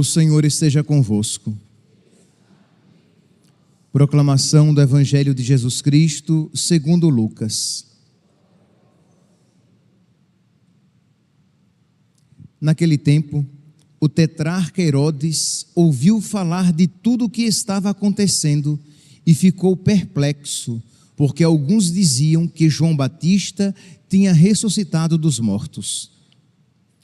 O Senhor esteja convosco. Proclamação do Evangelho de Jesus Cristo, segundo Lucas. Naquele tempo, o tetrarca Herodes ouviu falar de tudo o que estava acontecendo e ficou perplexo, porque alguns diziam que João Batista tinha ressuscitado dos mortos.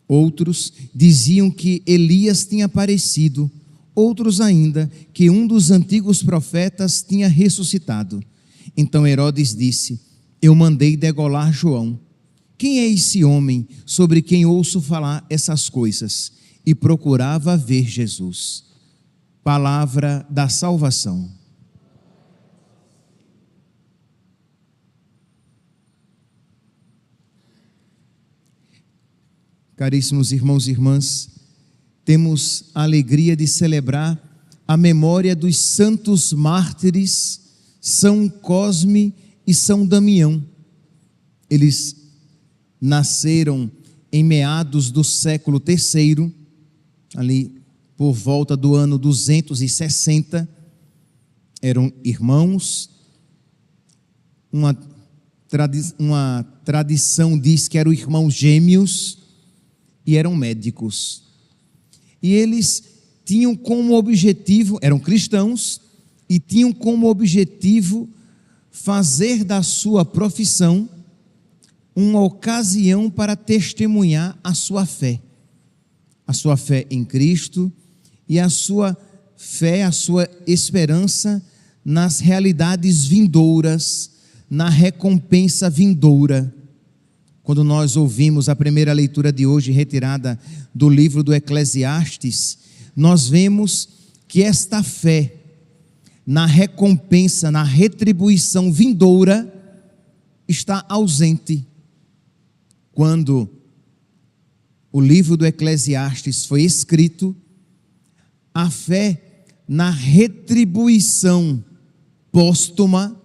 Outros diziam que Elias tinha aparecido, outros ainda que um dos antigos profetas tinha ressuscitado. Então Herodes disse: eu mandei degolar João. Quem é esse homem sobre quem ouço falar essas coisas? E procurava ver Jesus. Palavra da salvação. Caríssimos irmãos e irmãs, temos a alegria de celebrar a memória dos santos mártires São Cosme e São Damião. Eles nasceram em meados do século III, ali por volta do ano 260, eram irmãos. Uma tradição diz que eram irmãos gêmeos e eram médicos. E eles tinham como objetivo, eram cristãos, e tinham como objetivo fazer da sua profissão uma ocasião para testemunhar a sua fé em Cristo e a sua fé, a sua esperança nas realidades vindouras, na recompensa vindoura. Quando nós ouvimos a primeira leitura de hoje, retirada do livro do Eclesiastes, nós vemos que esta fé na recompensa, na retribuição vindoura, está ausente. Quando o livro do Eclesiastes foi escrito, a fé na retribuição póstuma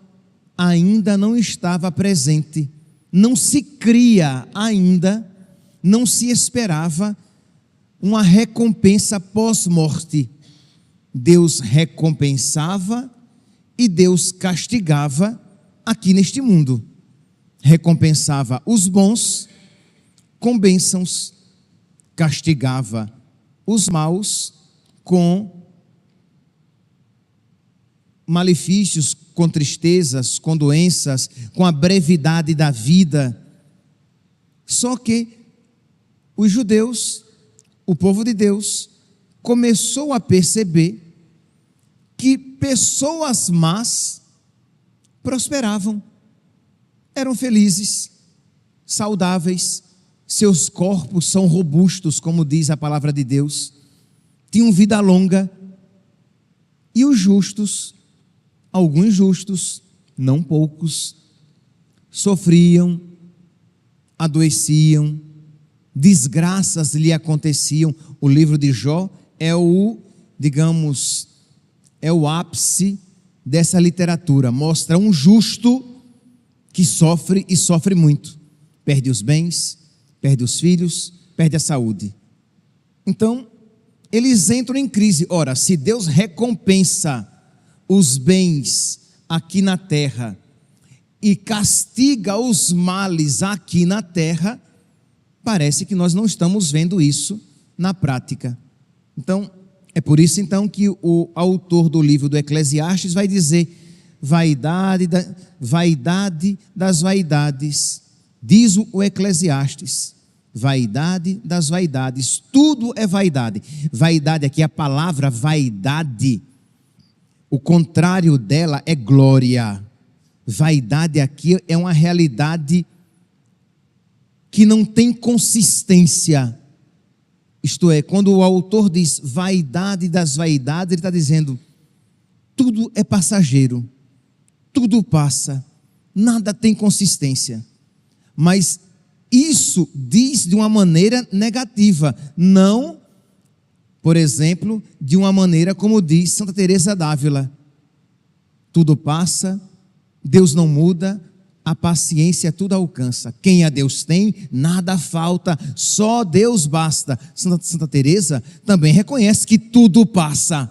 ainda não estava presente. Não se cria ainda, não se esperava uma recompensa pós-morte. Deus recompensava e Deus castigava aqui neste mundo. Recompensava os bons com bênçãos, castigava os maus com malefícios, com tristezas, com doenças, com a brevidade da vida. Só que os judeus, o povo de Deus, começou a perceber que pessoas más prosperavam, eram felizes, saudáveis, seus corpos são robustos, como diz a palavra de Deus, tinham vida longa, e os justos, alguns justos, não poucos, sofriam, adoeciam, desgraças lhe aconteciam. O livro de Jó é o ápice dessa literatura. Mostra um justo que sofre e sofre muito. Perde os bens, perde os filhos, perde a saúde. Então, eles entram em crise. Ora, se Deus recompensa os bens aqui na terra e castiga os males aqui na terra, parece que nós não estamos vendo isso na prática. Então, é por isso então que o autor do livro do Eclesiastes vai dizer: vaidade das vaidades, diz o Eclesiastes, vaidade das vaidades, tudo é vaidade. Vaidade aqui, a palavra vaidade, o contrário dela é glória. Vaidade aqui é uma realidade que não tem consistência. Isto é, quando o autor diz vaidade das vaidades, ele está dizendo: tudo é passageiro, tudo passa, nada tem consistência. Mas isso diz de uma maneira negativa, não, por exemplo, de uma maneira como diz Santa Teresa d'Ávila: tudo passa, Deus não muda, a paciência tudo alcança. Quem a Deus tem, nada falta, só Deus basta. Santa Teresa também reconhece que tudo passa,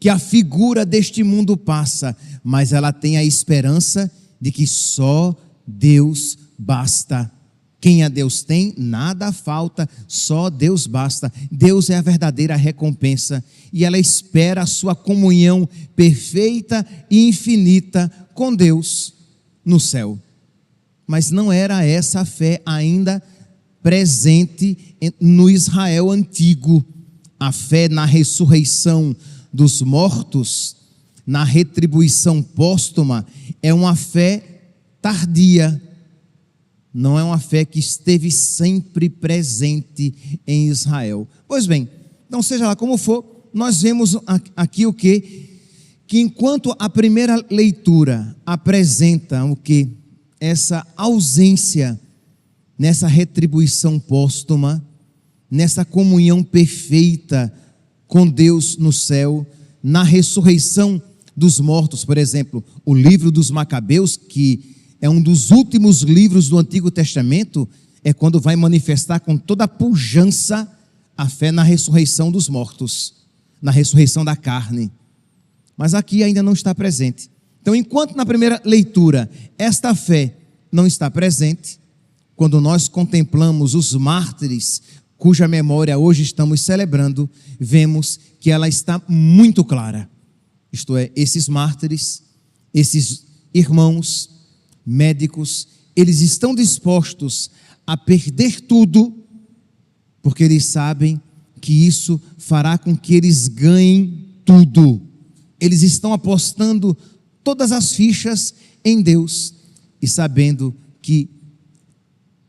que a figura deste mundo passa, mas ela tem a esperança de que só Deus basta. Quem a Deus tem, nada falta, só Deus basta. Deus é a verdadeira recompensa e ela espera a sua comunhão perfeita e infinita com Deus no céu. Mas não era essa a fé ainda presente no Israel antigo. A fé na ressurreição dos mortos, na retribuição póstuma, é uma fé tardia. Não é uma fé que esteve sempre presente em Israel. Pois bem, então seja lá como for, nós vemos aqui o quê? Que enquanto a primeira leitura apresenta o que? Essa ausência nessa retribuição póstuma, nessa comunhão perfeita com Deus no céu, na ressurreição dos mortos, por exemplo, o livro dos Macabeus, que é um dos últimos livros do Antigo Testamento, é quando vai manifestar com toda a pujança a fé na ressurreição dos mortos, na ressurreição da carne. Mas aqui ainda não está presente. Então, enquanto na primeira leitura esta fé não está presente, quando nós contemplamos os mártires, cuja memória hoje estamos celebrando, vemos que ela está muito clara. Isto é, esses mártires, esses irmãos médicos, eles estão dispostos a perder tudo, porque eles sabem que isso fará com que eles ganhem tudo. Eles estão apostando todas as fichas em Deus e sabendo que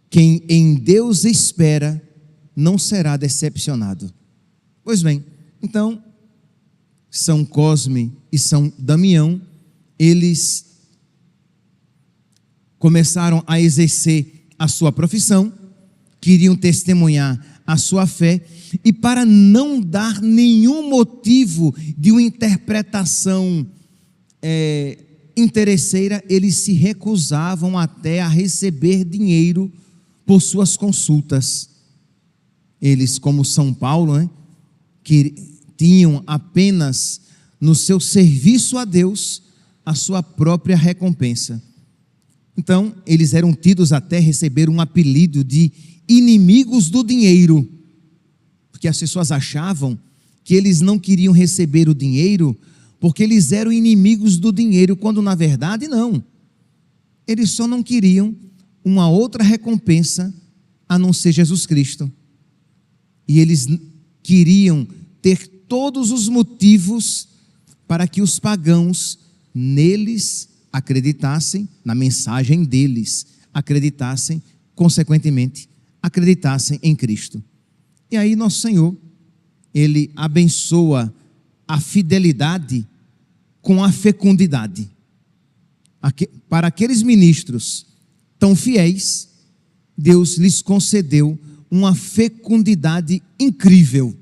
quem em Deus espera não será decepcionado. Pois bem, então, São Cosme e São Damião, eles começaram a exercer a sua profissão, queriam testemunhar a sua fé, e para não dar nenhum motivo de uma interpretação interesseira, eles se recusavam até a receber dinheiro por suas consultas. Eles, como São Paulo, que tinham apenas no seu serviço a Deus a sua própria recompensa. Então, eles eram tidos até receber um apelido de inimigos do dinheiro, porque as pessoas achavam que eles não queriam receber o dinheiro porque eles eram inimigos do dinheiro, quando na verdade não. Eles só não queriam uma outra recompensa a não ser Jesus Cristo. E eles queriam ter todos os motivos para que os pagãos neles acreditassem, na mensagem deles, acreditassem, consequentemente, acreditassem em Cristo. E aí nosso Senhor, Ele abençoa a fidelidade com a fecundidade. Para aqueles ministros tão fiéis, Deus lhes concedeu uma fecundidade incrível.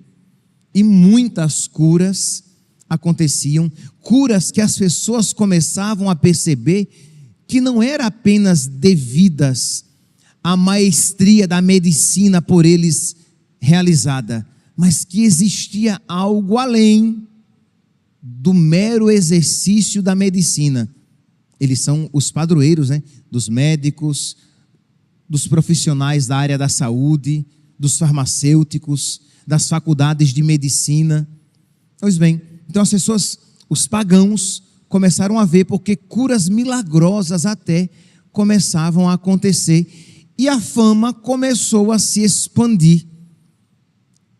E muitas curas aconteciam, curas que as pessoas começavam a perceber que não eram apenas devidas à maestria da medicina por eles realizada, mas que existia algo além do mero exercício da medicina. Eles são os padroeiros, dos médicos, dos profissionais da área da saúde, dos farmacêuticos, das faculdades de medicina. Pois bem, então as pessoas, os pagãos, começaram a ver, porque curas milagrosas até começavam a acontecer, e a fama começou a se expandir.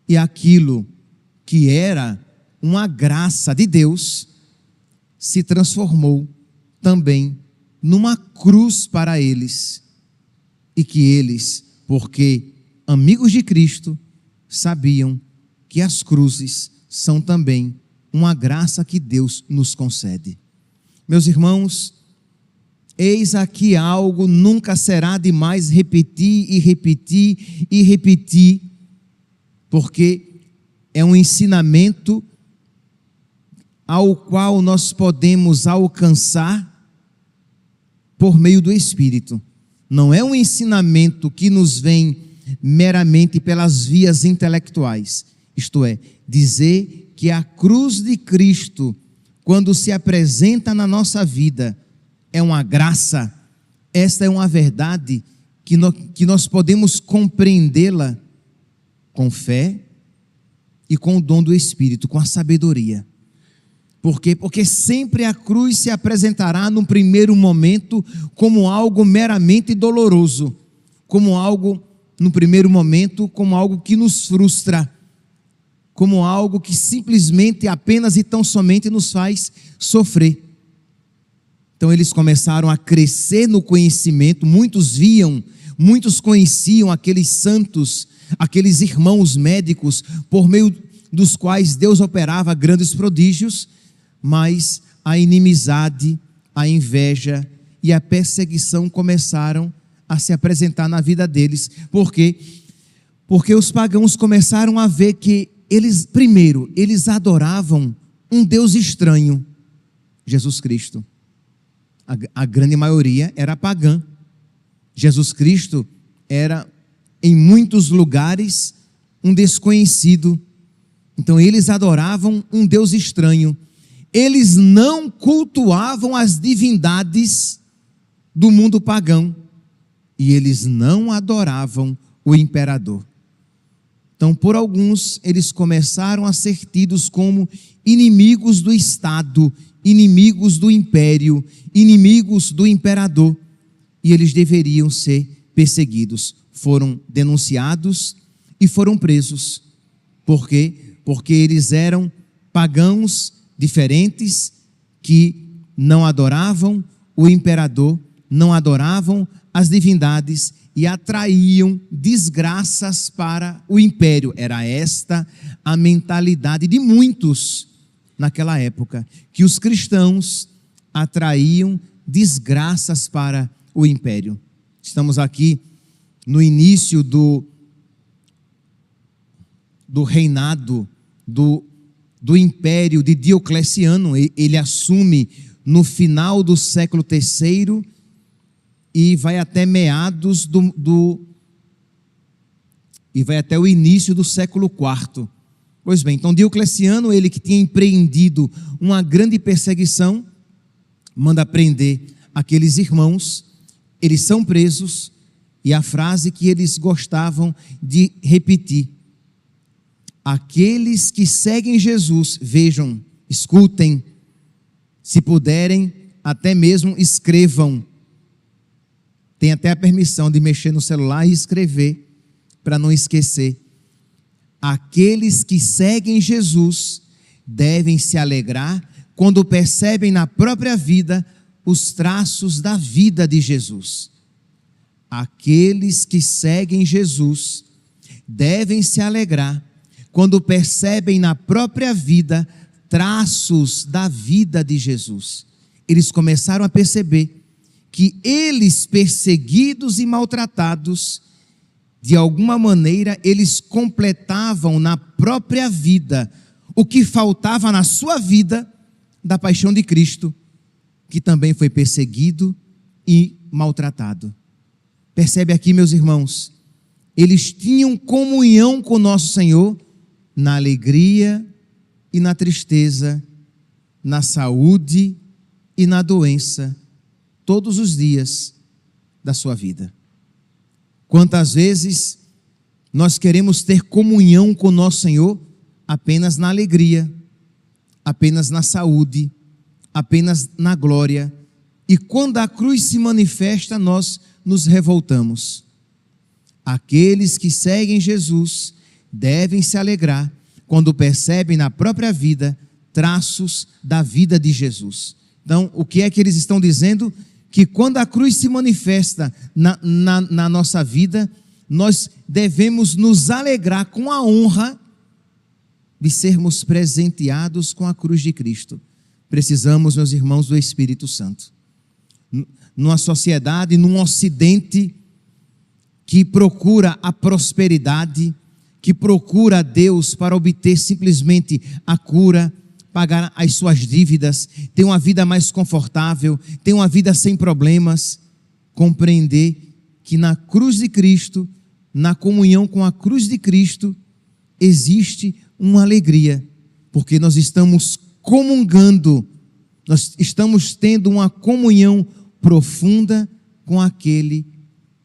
E aquilo que era uma graça de Deus se transformou também numa cruz para eles, e que eles, porque amigos de Cristo, sabiam que as cruzes são também uma graça que Deus nos concede. Meus irmãos, eis aqui algo nunca será demais repetir e repetir e repetir, porque é um ensinamento ao qual nós podemos alcançar por meio do Espírito. Não é um ensinamento que nos vem meramente pelas vias intelectuais. Isto é, dizer que a cruz de Cristo, quando se apresenta na nossa vida, é uma graça. Esta é uma verdade que nós podemos compreendê-la com fé e com o dom do Espírito, com a sabedoria. Por quê? Porque sempre a cruz se apresentará num primeiro momento como algo meramente doloroso, como algo, no primeiro momento, como algo que nos frustra, como algo que simplesmente, apenas e tão somente nos faz sofrer. Então eles começaram a crescer no conhecimento, muitos conheciam aqueles santos, aqueles irmãos médicos, por meio dos quais Deus operava grandes prodígios, mas a inimizade, a inveja e a perseguição começaram a se apresentar na vida deles. Por quê? Porque os pagãos começaram a ver que eles adoravam um Deus estranho, Jesus Cristo. A grande maioria era pagã. Jesus Cristo era, em muitos lugares, um desconhecido. Então eles adoravam um Deus estranho. Eles não cultuavam as divindades do mundo pagão. E eles não adoravam o imperador. Então, por alguns, eles começaram a ser tidos como inimigos do Estado, inimigos do império, inimigos do imperador. E eles deveriam ser perseguidos. Foram denunciados e foram presos. Por quê? Porque eles eram pagãos diferentes, que não adoravam o imperador, não adoravam as divindades e atraíam desgraças para o império. Era esta a mentalidade de muitos naquela época, que os cristãos atraíam desgraças para o império. Estamos aqui no início do reinado do império de Diocleciano. Ele assume no final do século III e vai até meados e vai até o início do século IV. Pois bem, então Diocleciano, ele que tinha empreendido uma grande perseguição, manda prender aqueles irmãos. Eles são presos e a frase que eles gostavam de repetir: aqueles que seguem Jesus, vejam, escutem, se puderem, até mesmo escrevam. Tem até a permissão de mexer no celular e escrever, para não esquecer. Aqueles que seguem Jesus devem se alegrar quando percebem na própria vida os traços da vida de Jesus. Aqueles que seguem Jesus devem se alegrar quando percebem na própria vida traços da vida de Jesus. Eles começaram a perceber que eles, perseguidos e maltratados, de alguma maneira, eles completavam na própria vida o que faltava na sua vida da paixão de Cristo, que também foi perseguido e maltratado. Percebe aqui, meus irmãos, eles tinham comunhão com nosso Senhor na alegria e na tristeza, na saúde e na doença, todos os dias da sua vida. Quantas vezes nós queremos ter comunhão com nosso Senhor apenas na alegria, apenas na saúde, apenas na glória, e quando a cruz se manifesta, nós nos revoltamos. Aqueles que seguem Jesus devem se alegrar quando percebem na própria vida traços da vida de Jesus. Então, o que é que eles estão dizendo? Que quando a cruz se manifesta na nossa vida, nós devemos nos alegrar com a honra de sermos presenteados com a cruz de Cristo. Precisamos, meus irmãos, do Espírito Santo. Numa sociedade, num ocidente que procura a prosperidade, que procura a Deus para obter simplesmente a cura, pagar as suas dívidas, ter uma vida mais confortável, ter uma vida sem problemas. Compreender que na cruz de Cristo, na comunhão com a cruz de Cristo, existe uma alegria, porque nós estamos comungando, nós estamos tendo uma comunhão profunda com aquele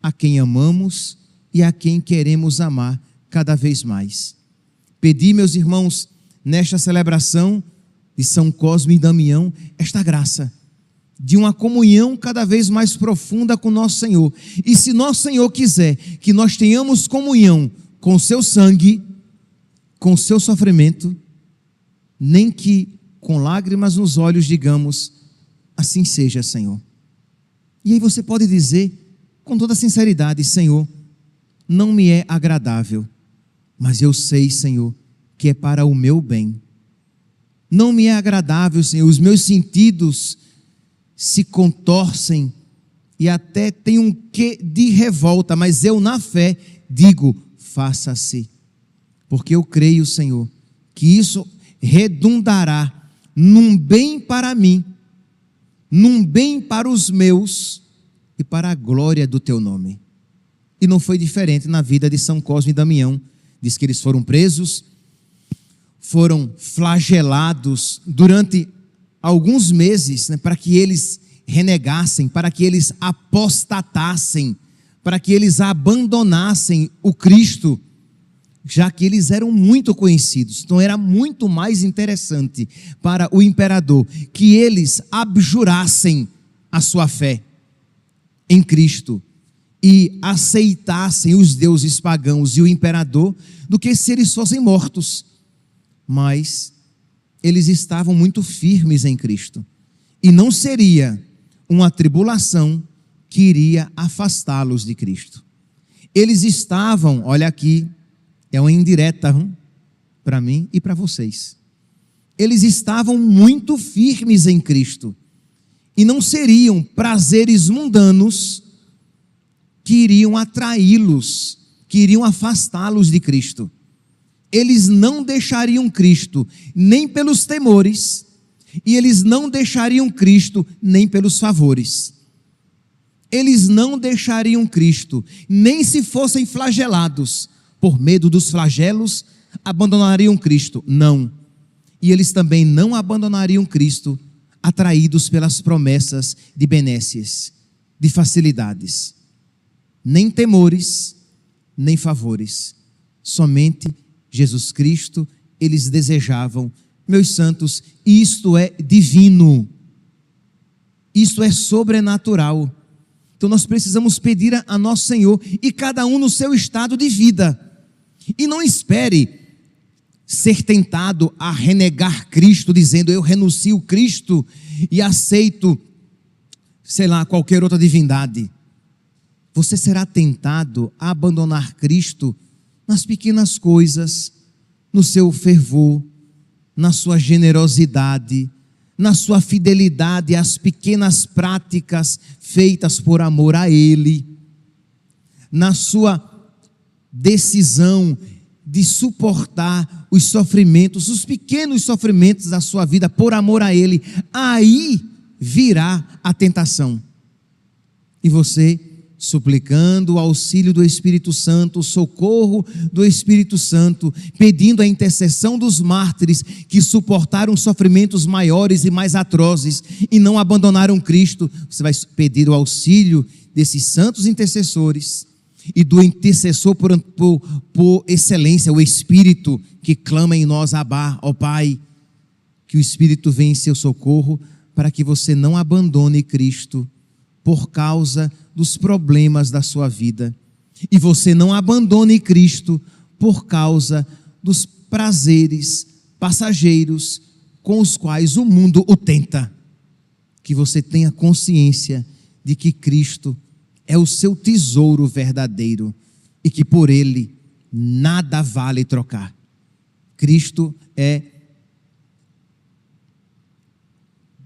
a quem amamos e a quem queremos amar cada vez mais. Pedi, meus irmãos, nesta celebração de São Cosme e Damião, esta graça de uma comunhão cada vez mais profunda com nosso Senhor. E se nosso Senhor quiser que nós tenhamos comunhão com o seu sangue, com o seu sofrimento, nem que com lágrimas nos olhos digamos, assim seja, Senhor. E aí você pode dizer com toda sinceridade, Senhor, não me é agradável, mas eu sei, Senhor, que é para o meu bem. Não me é agradável, Senhor, os meus sentidos se contorcem e até tem um quê de revolta, mas eu na fé digo, faça-se. Porque eu creio, Senhor, que isso redundará num bem para mim, num bem para os meus e para a glória do teu nome. E não foi diferente na vida de São Cosme e Damião. Diz que eles foram presos, foram flagelados durante alguns meses, né, para que eles renegassem, para que eles apostatassem, para que eles abandonassem o Cristo, já que eles eram muito conhecidos. Então era muito mais interessante para o imperador que eles abjurassem a sua fé em Cristo e aceitassem os deuses pagãos e o imperador, do que se eles fossem mortos. Mas eles estavam muito firmes em Cristo, e não seria uma tribulação que iria afastá-los de Cristo. Eles estavam, olha aqui, é uma indireta para mim e para vocês. Eles estavam muito firmes em Cristo, e não seriam prazeres mundanos que iriam atraí-los, que iriam afastá-los de Cristo. Eles não deixariam Cristo nem pelos temores, e eles não deixariam Cristo nem pelos favores. Eles não deixariam Cristo, nem se fossem flagelados, por medo dos flagelos, abandonariam Cristo. Não. E eles também não abandonariam Cristo, atraídos pelas promessas de benesses, de facilidades. Nem temores, nem favores. Somente Jesus Cristo eles desejavam. Meus santos, isto é divino, isto é sobrenatural. Então nós precisamos pedir a nosso Senhor, e cada um no seu estado de vida, e não espere ser tentado a renegar Cristo, dizendo eu renuncio Cristo e aceito, sei lá, qualquer outra divindade. Você será tentado a abandonar Cristo nas pequenas coisas, no seu fervor, na sua generosidade, na sua fidelidade às pequenas práticas feitas por amor a Ele, na sua decisão de suportar os sofrimentos, os pequenos sofrimentos da sua vida por amor a Ele. Aí virá a tentação, e você, suplicando o auxílio do Espírito Santo, o socorro do Espírito Santo, pedindo a intercessão dos mártires que suportaram sofrimentos maiores e mais atrozes e não abandonaram Cristo, você vai pedir o auxílio desses santos intercessores e do intercessor por excelência, o Espírito que clama em nós, Abá, ó Pai, que o Espírito venha em seu socorro para que você não abandone Cristo por causa dos problemas da sua vida, e você não abandone Cristo por causa dos prazeres passageiros com os quais o mundo o tenta. Que você tenha consciência de que Cristo é o seu tesouro verdadeiro e que por Ele nada vale trocar. Cristo é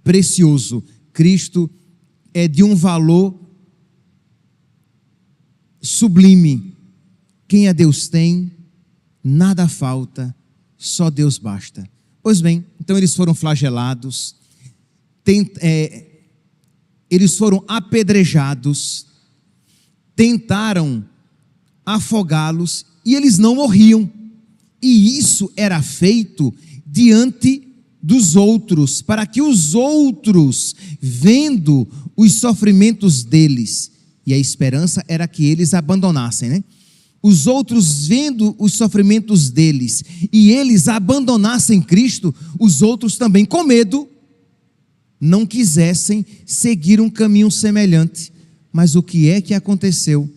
precioso, Cristo é de um valor sublime. Quem a Deus tem, nada falta, só Deus basta. Pois bem, então eles foram flagelados, eles foram apedrejados, tentaram afogá-los e eles não morriam. E isso era feito diante dos outros, para que os outros, vendo os sofrimentos deles, e a esperança era que eles abandonassem, né? Os outros vendo os sofrimentos deles, e eles abandonassem Cristo, os outros também, com medo, não quisessem seguir um caminho semelhante. Mas o que é que aconteceu?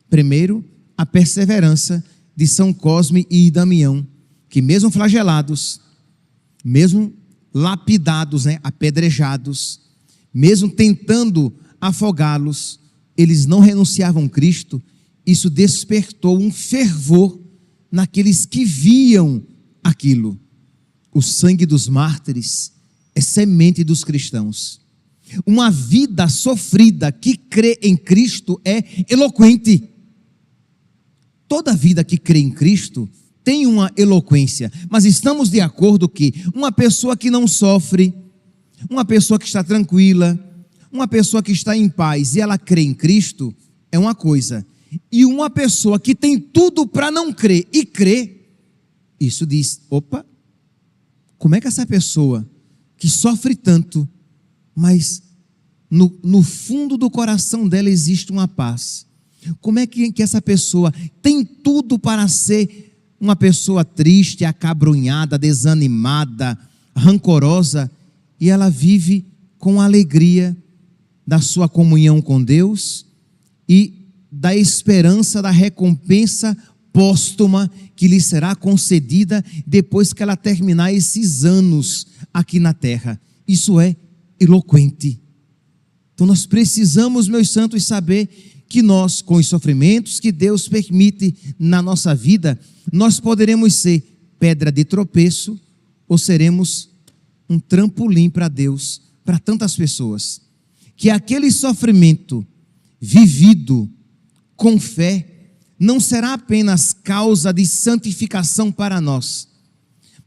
Primeiro, a perseverança de São Cosme e Damião, que mesmo flagelados, mesmo lapidados, né, apedrejados, mesmo tentando afogá-los, eles não renunciavam a Cristo. Isso despertou um fervor naqueles que viam aquilo. O sangue dos mártires é semente dos cristãos. Uma vida sofrida que crê em Cristo é eloquente. Toda vida que crê em Cristo tem uma eloquência, mas estamos de acordo que uma pessoa que não sofre, uma pessoa que está tranquila, uma pessoa que está em paz e ela crê em Cristo é uma coisa, e uma pessoa que tem tudo para não crer e crê, isso diz, opa, como é que essa pessoa que sofre tanto, mas no fundo do coração dela existe uma paz, como é que essa pessoa tem tudo para ser uma pessoa triste, acabrunhada, desanimada, rancorosa, e ela vive com a alegria da sua comunhão com Deus e da esperança da recompensa póstuma que lhe será concedida depois que ela terminar esses anos aqui na terra. Isso é eloquente. Então nós precisamos, meus santos, saber que nós, com os sofrimentos que Deus permite na nossa vida, nós poderemos ser pedra de tropeço ou seremos um trampolim para Deus, para tantas pessoas. Que aquele sofrimento vivido com fé não será apenas causa de santificação para nós,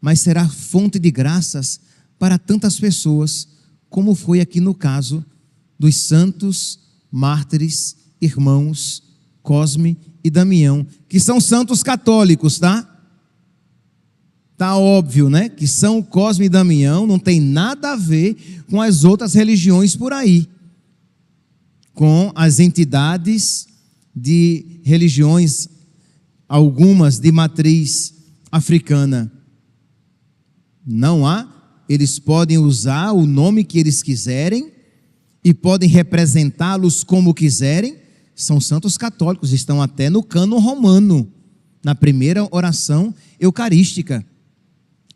mas será fonte de graças para tantas pessoas, como foi aqui no caso dos santos mártires, irmãos Cosme e Damião, que são santos católicos, tá? Tá óbvio, né? Que São Cosme e Damião não tem nada a ver com as outras religiões por aí, com as entidades de religiões, algumas de matriz africana. Não há, eles podem usar o nome que eles quiserem e podem representá-los como quiserem. São santos católicos, estão até no cânon romano, na primeira oração eucarística.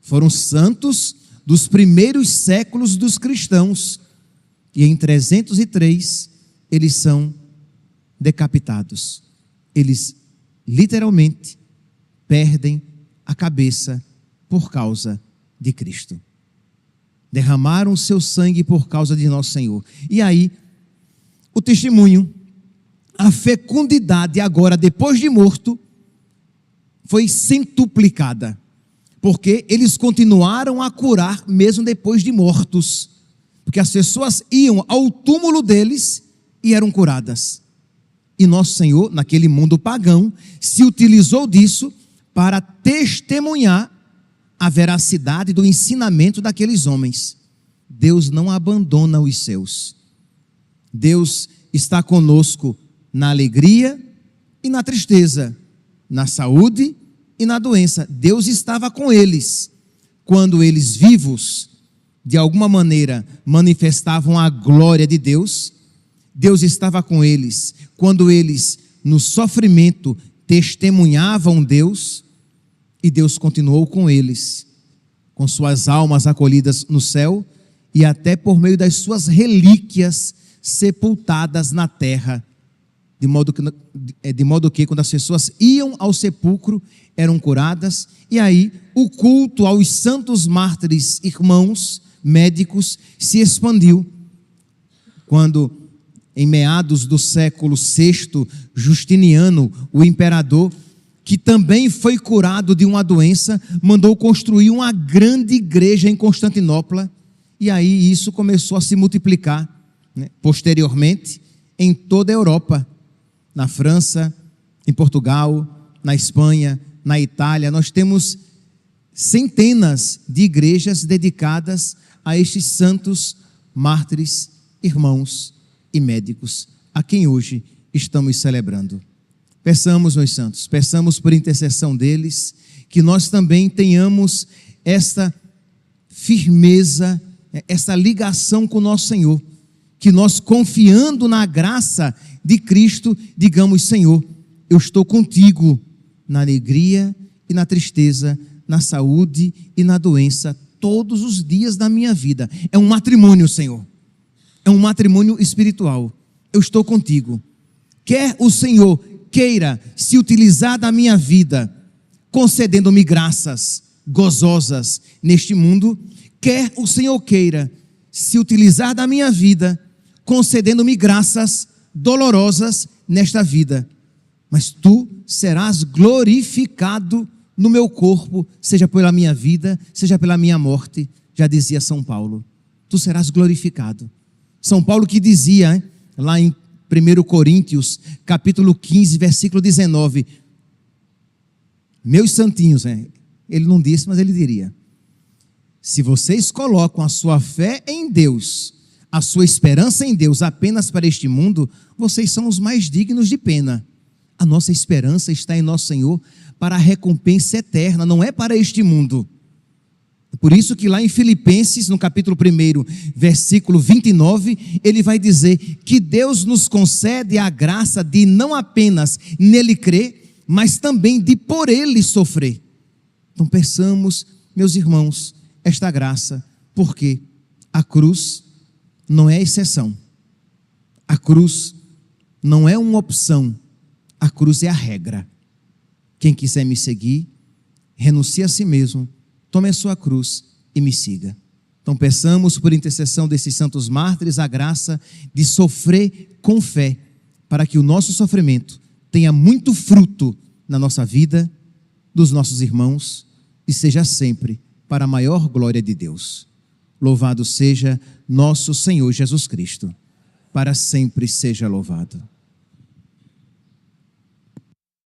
Foram santos dos primeiros séculos dos cristãos. E em 303, eles são decapitados. Eles literalmente perdem a cabeça por causa de Cristo. Derramaram seu sangue por causa de nosso Senhor. E aí, o testemunho, a fecundidade agora, depois de morto, foi centuplicada, porque eles continuaram a curar mesmo depois de mortos, porque as pessoas iam ao túmulo deles e eram curadas. E nosso Senhor, naquele mundo pagão, se utilizou disso para testemunhar a veracidade do ensinamento daqueles homens. Deus não abandona os seus. Deus está conosco na alegria e na tristeza, na saúde e na doença. Deus estava com eles quando eles, vivos, de alguma maneira manifestavam a glória de Deus. Deus estava com eles quando eles, no sofrimento, testemunhavam Deus, e Deus continuou com eles, com suas almas acolhidas no céu e até por meio das suas relíquias sepultadas na terra, de modo que quando as pessoas iam ao sepulcro eram curadas. E aí o culto aos santos mártires, irmãos médicos, se expandiu. Quando em meados do século VI, Justiniano, o imperador, que também foi curado de uma doença, mandou construir uma grande igreja em Constantinopla, e aí isso começou a se multiplicar, né? Posteriormente, em toda a Europa, na França, em Portugal, na Espanha, na Itália, nós temos centenas de igrejas dedicadas a estes santos mártires, irmãos e médicos, a quem hoje estamos celebrando. Peçamos, meus santos, peçamos por intercessão deles, que nós também tenhamos esta firmeza, esta ligação com o nosso Senhor, que nós, confiando na graça de Cristo, digamos: Senhor, eu estou contigo na alegria e na tristeza, na saúde e na doença, todos os dias da minha vida. É um matrimônio, Senhor, é um matrimônio espiritual. Eu estou contigo. Quer o Senhor queira se utilizar da minha vida, concedendo-me graças gozosas neste mundo, quer o Senhor queira se utilizar da minha vida, concedendo-me graças dolorosas nesta vida, mas tu serás glorificado no meu corpo, seja pela minha vida, seja pela minha morte, já dizia São Paulo. Tu serás glorificado. São Paulo que dizia, lá em 1 Coríntios, capítulo 15, versículo 19, meus santinhos, ele não disse, mas ele diria: se vocês colocam a sua fé em Deus, a sua esperança em Deus apenas para este mundo, vocês são os mais dignos de pena. A nossa esperança está em nosso Senhor para a recompensa eterna, não é para este mundo. Por isso que lá em Filipenses, no capítulo 1, versículo 29, ele vai dizer que Deus nos concede a graça de não apenas nele crer, mas também de por ele sofrer. Então peçamos, meus irmãos, esta graça, porque a cruz não é exceção, a cruz não é uma opção, a cruz é a regra. Quem quiser me seguir, renuncie a si mesmo, tome a sua cruz e me siga. Então peçamos por intercessão desses santos mártires a graça de sofrer com fé, para que o nosso sofrimento tenha muito fruto na nossa vida, dos nossos irmãos, e seja sempre para a maior glória de Deus. Louvado seja nosso Senhor Jesus Cristo, para sempre seja louvado.